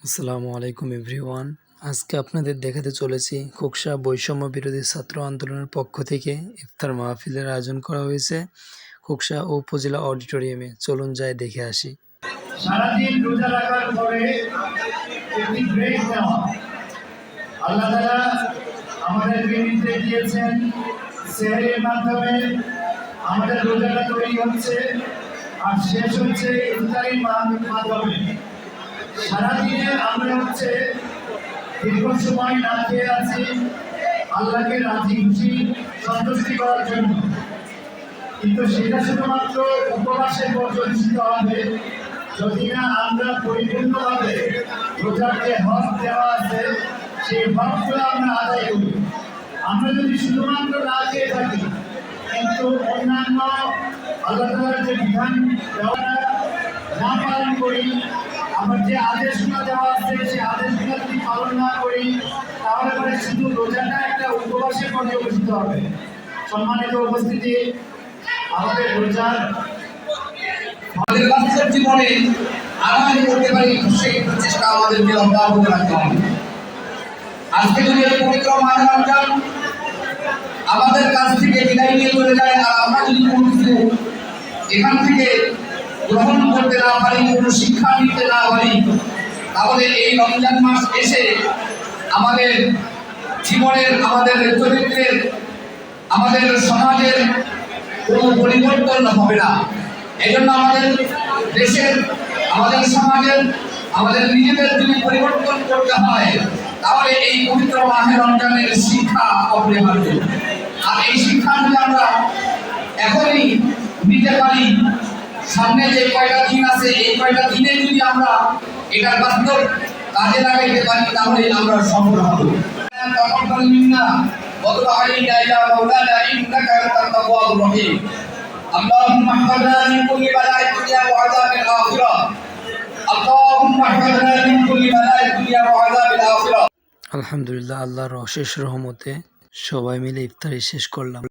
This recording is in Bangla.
আসসালামু আলাইকুম এভরিওয়ান। আজকে আপনাদের দেখাতে চলেছি খোকসা বৈষম্য বিরোধী ছাত্র আন্দোলনের পক্ষ থেকে ইফতার মাহফিলের আয়োজন করা হয়েছে খোকসা উপজেলা অডিটোরিয়ামে। চলুন যাই দেখে আসি। সারাদিন রোজা রাখার পরে একটি ব্রেক নেওয়া আল্লাহ তাআলা আমাদেরকে নির্দেশ দিয়েছেন। সেহরির মাধ্যমে আমাদের রোজাটা তৈরি হচ্ছে আর শেষ হচ্ছে ইফতারির মাধ্যমে। সারাদিনে আমরা দীর্ঘ সময় না খেয়ে আছি আল্লাহকে রাজি খুশি সন্তুষ্টি করার জন্য, কিন্তু সেটা শুধুমাত্র উপবাসে পর্যবেসিত হবে যদি না আমরা পরিপূর্ণভাবে রোজার যে হক দেওয়া আছে সেই হকগুলো আমরা আদায় করি। আমরা যদি শুধুমাত্র না খেয়ে থাকি কিন্তু অন্যান্য আল্লাহ তাআলার যে বিধান না পালন করি, আমার যে আদেশগুলো দেওয়া আছে সেই আদেশগুলো যদি পালন না করি তাহলে পরে শুধু রোজাটা একটা উপবাসে পর্যবেসিত হবে। সম্মানিত উপস্থিতি, আমাদের রোজার আমাদের বাস্তব জীবনে আগামী করতে পারি সেই প্রচেষ্টা আমাদেরকে অব্যাহত রাখতে হবে। আজকে যদি এই পবিত্র মাহে রমজান আমাদের কাছ থেকে বিদায় নিয়ে চলে যায় আর আমরা যদি কোনো কিছু এখান থেকে গ্রহণ করতে না পারি, কোনো শিক্ষা নিতে না পারি, তাহলে এই রমজান মাস এসে আমাদের জীবনের, আমাদের চরিত্রের, আমাদের সমাজের কোনো পরিবর্তন হবে না। এই জন্য আমাদের দেশের, আমাদের সমাজের, আমাদের নিজেদের যদি পরিবর্তন করতে হয় তাহলে এই পবিত্র মাহে রমজানের শিক্ষা অপরিহার্য। আর এই শিক্ষা যদি আমরা এখনই নিতে পারি, সামনে যে কয়টা দিন আছে এই কয়টা দিনে যদি আমরা এটার বাস্তব কাজে লাগাইতে পারি তাহলে আমরা সফল হব। তাকাব্বাল মিন্না ওয়া তুব আলাইনা ইয়া মাওলানা ইন্নাকা আনতাত তাওয়াবুর রহিম। اللهم احفظنا من كل بلاء الدنيا وعذاب الآخرة. اللهم احفظنا من كل بلاء الدنيا وعذاب الآخرة. আলহামদুলিল্লাহ, আল্লাহর অশেষ রহমতে সবাই মিলে ইফতারি শেষ করলাম।